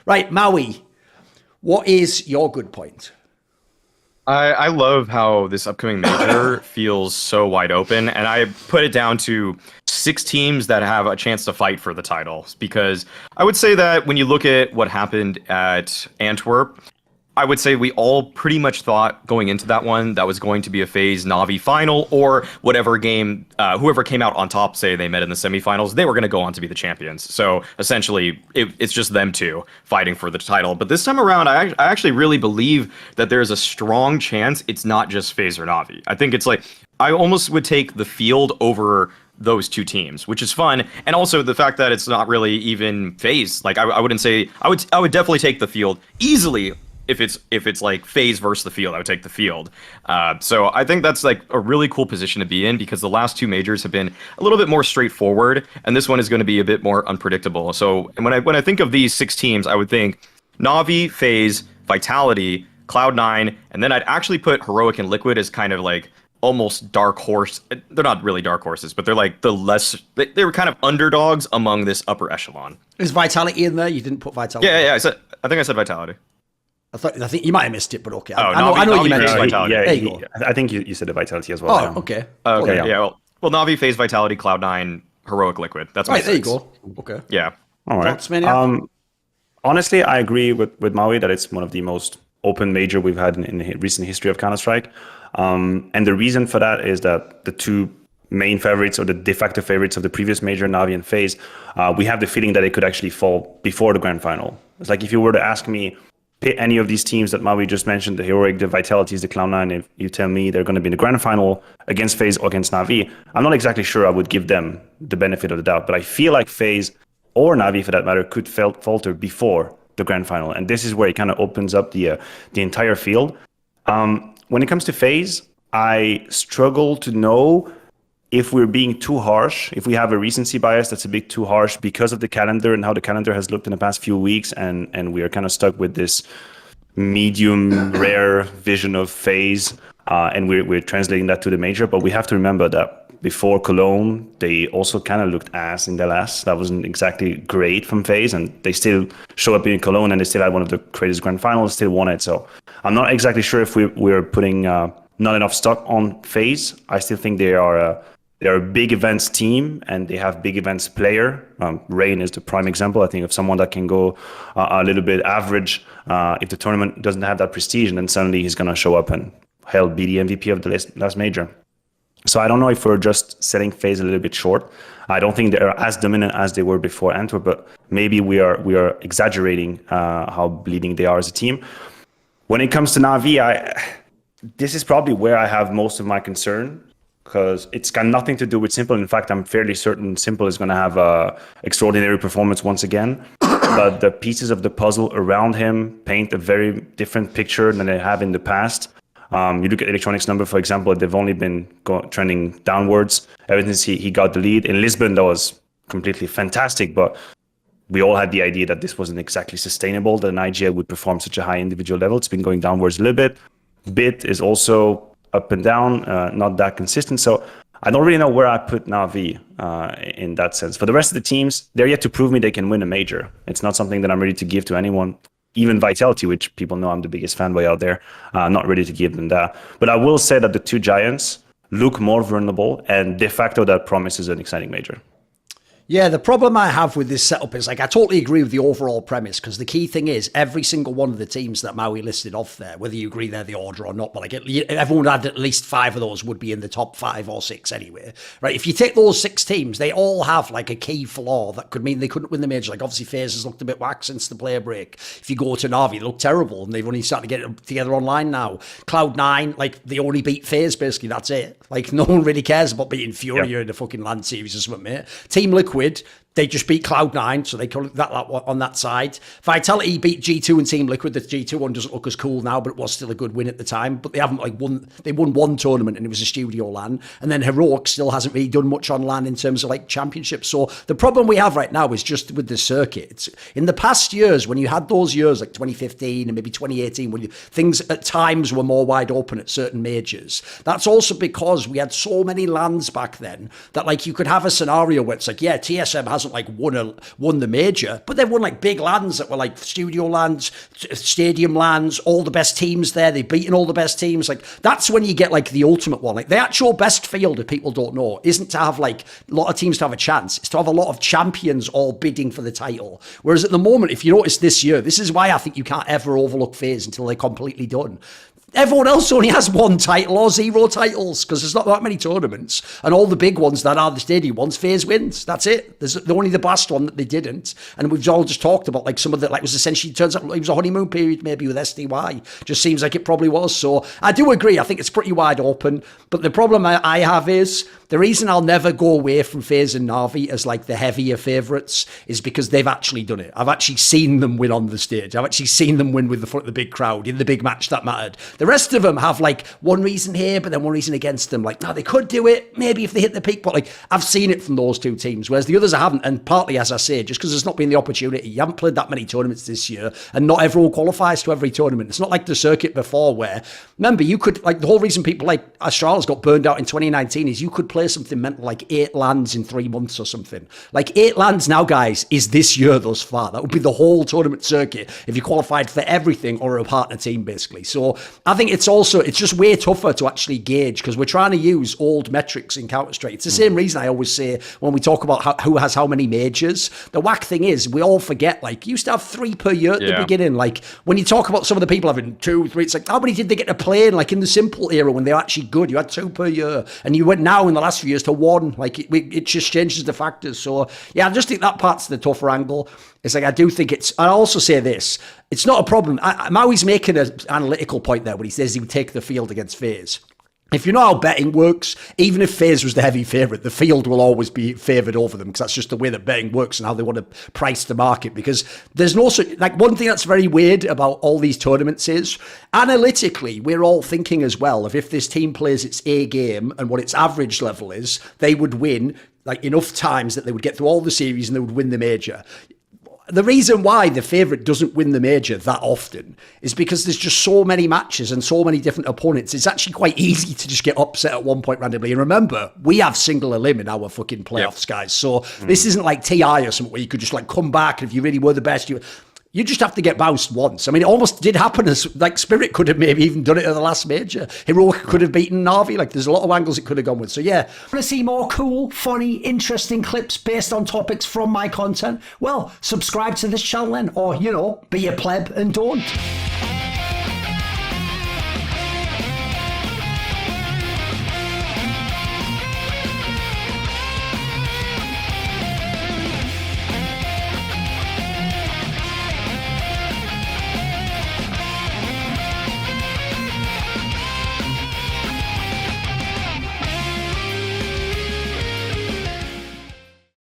Right, Maui, what is your good point? I love how this upcoming major feels so wide open, and I put it down to 6 teams that have a chance to fight for the titles. Because I would say that when you look at what happened at Antwerp, I would say we all pretty much thought going into that one that was going to be a FaZe Navi final, or whatever game, whoever came out on top, say they met in the semifinals, they were going to go on to be the champions. So essentially, it's just them two fighting for the title. But this time around, I actually really believe that there's a strong chance it's not just FaZe or Navi. I think it's like, I almost would take the field over those 2 teams, which is fun. And also the fact that it's not really even FaZe. Like, I wouldn't say, I would definitely take the field easily. If it's like FaZe versus the field, I would take the field. So I think that's like a really cool position to be in, because the last 2 majors have been a little bit more straightforward, and this one is going to be a bit more unpredictable. So when I think of these 6 teams, I would think Navi, FaZe, Vitality, Cloud9, and then I'd actually put Heroic and Liquid as kind of like almost dark horse. They're not really dark horses, but they're like they were kind of underdogs among this upper echelon. Is Vitality in there? You didn't put Vitality. Yeah. I think I said Vitality. I think you might have missed it, but okay. Oh, I know you mentioned Vitality. Yeah, I think you said the Vitality as well. Oh, okay. Okay, yeah. Well, Navi, FaZe, Vitality, Cloud9, Heroic, Liquid. That's my right. There you 6. go. Okay. Yeah. All right. Honestly, I agree with Maui that it's one of the most open major we've had in the recent history of Counter-Strike. And the reason for that is that the 2 main favorites, or the de facto favorites of the previous major, Navi and FaZe, we have the feeling that it could actually fall before the grand final. It's like if you were to ask me, pick any of these teams that Maui just mentioned, the Heroic, the Vitalities, the Cloud9, if you tell me they're going to be in the grand final against FaZe or against Navi, I'm not exactly sure I would give them the benefit of the doubt. But I feel like FaZe, or Navi for that matter, could falter before the grand final. And this is where it kind of opens up the entire field. When it comes to FaZe, I struggle to know if we're being too harsh, if we have a recency bias that's a bit too harsh because of the calendar and how the calendar has looked in the past few weeks, and we are kind of stuck with this medium rare vision of FaZe, and we're translating that to the major. But we have to remember that before Cologne, they also kind of looked ass in the last. That wasn't exactly great from FaZe, and they still show up in Cologne, and they still had one of the greatest grand finals, still won it. So I'm not exactly sure if we're putting not enough stock on FaZe. I still think they're a big events team, and they have big events player. Rain is the prime example, I think, of someone that can go a little bit average if the tournament doesn't have that prestige, and then suddenly he's going to show up and be the MVP of the last major. So I don't know if we're just setting FaZe a little bit short. I don't think they're as dominant as they were before Antwerp, but maybe we are exaggerating how bleeding they are as a team. When it comes to Navi, this is probably where I have most of my concern, because it's got nothing to do with Simple. In fact, I'm fairly certain Simple is going to have a extraordinary performance once again. But the pieces of the puzzle around him paint a very different picture than they have in the past. You look at Electronics' number, for example, they've only been trending downwards ever since he got the lead. In Lisbon, that was completely fantastic, but we all had the idea that this wasn't exactly sustainable, that an IGL would perform such a high individual level. It's been going downwards a little bit. Bit is also up and down, not that consistent. So I don't really know where I put Navi in that sense. For the rest of the teams, they're yet to prove me they can win a major. It's not something that I'm ready to give to anyone. Even Vitality, which people know I'm the biggest fanboy out there, not ready to give them that. But I will say that the 2 giants look more vulnerable, and de facto that promises an exciting major. Yeah, the problem I have with this setup is, like, I totally agree with the overall premise, because the key thing is every single one of the teams that Maui listed off there, whether you agree they're the order or not, but like everyone had at least 5 of those would be in the top 5 or 6 anyway, right? If you take those 6 teams, they all have like a key flaw that could mean they couldn't win the major. Like, obviously FaZe has looked a bit whack since the player break. If you go to Navi, they look terrible, and they've only started to get it together online now. Cloud9, like, they only beat FaZe, basically, that's it. Like, no one really cares about beating Furia in the fucking LAN series or something, mate. Team Liquid, they just beat Cloud9, so they call it that on that side. Vitality beat G2 and Team Liquid. The G2 one doesn't look as cool now, but it was still a good win at the time. But they haven't won. They won one tournament, and it was a studio LAN. And then Heroic still hasn't really done much on LAN in terms of like championships. So the problem we have right now is just with the circuit. In the past years, when you had those years like 2015 and maybe 2018, when things at times were more wide open at certain majors, that's also because we had so many LANs back then that like you could have a scenario where it's like, yeah, TSM has hasn't like won the major, but they've won like big lands that were like studio lands, stadium lands, all the best teams there. They've beaten all the best teams. Like that's when you get like the ultimate one. Like the actual best field, if people don't know, isn't to have like a lot of teams to have a chance. It's to have a lot of champions all bidding for the title. Whereas at the moment, if you notice this year, this is why I think you can't ever overlook FaZe until they're completely done. Everyone else only has 1 title or 0 titles because there's not that many tournaments. And all the big ones that are the stadium ones, FaZe wins. That's it. There's only the last one that they didn't. And we've all just talked about like some of the, like was essentially, turns out it was a honeymoon period maybe with SDY. Just seems like it probably was. So I do agree. I think it's pretty wide open. But the problem I have is the reason I'll never go away from FaZe and Na'Vi as like the heavier favourites is because they've actually done it. I've actually seen them win on the stage. I've actually seen them win with the front of the big crowd in the big match that mattered. The rest of them have like one reason here, but then one reason against them. Like, no, they could do it, maybe if they hit the peak, but like I've seen it from those 2 teams, whereas the others I haven't. And partly, as I say, just because there's not been the opportunity. You haven't played that many tournaments this year, and not everyone qualifies to every tournament. It's not like the circuit before where, remember, you could, like the whole reason people like Astralis got burned out in 2019 is you could play something mental like 8 lands in 3 months or something. Like 8 lands now, guys, is this year thus far. That would be the whole tournament circuit if you qualified for everything or a partner team, basically. So I think it's just way tougher to actually gauge because we're trying to use old metrics in Counter-Strike. It's the same reason I always say when we talk about who has how many majors. The whack thing is we all forget, like, you used to have 3 per year at the beginning. Like, when you talk about some of the people having 2, 3, it's like, how many did they get to play in? Like, in the simple era when they were actually good, you had 2 per year. And you went now in the last few years to 1. Like, it just changes the factors. So, yeah, I just think that part's the tougher angle. It's like, I do think I also say this, it's not a problem. Maui's making an analytical point there when he says he would take the field against FaZe. If you know how betting works, even if FaZe was the heavy favourite, the field will always be favoured over them because that's just the way that betting works and how they want to price the market. Because there's no, like, one thing that's very weird about all these tournaments is, analytically, we're all thinking as well of if this team plays its A game and what its average level is, they would win like enough times that they would get through all the series and they would win the major. The reason why the favourite doesn't win the major that often is because there's just so many matches and so many different opponents. It's actually quite easy to just get upset at one point randomly. And remember, we have single elim in our fucking playoffs, guys. So this isn't like TI or something where you could just like come back and if you really were the best, you just have to get bounced once. I mean, it almost did happen as, like, Spirit could have maybe even done it at the last major. Heroic could have beaten Na'Vi. Like, there's a lot of angles it could have gone with. So, yeah. Want to see more cool, funny, interesting clips based on topics from my content? Well, subscribe to this channel then, or, be a pleb and don't.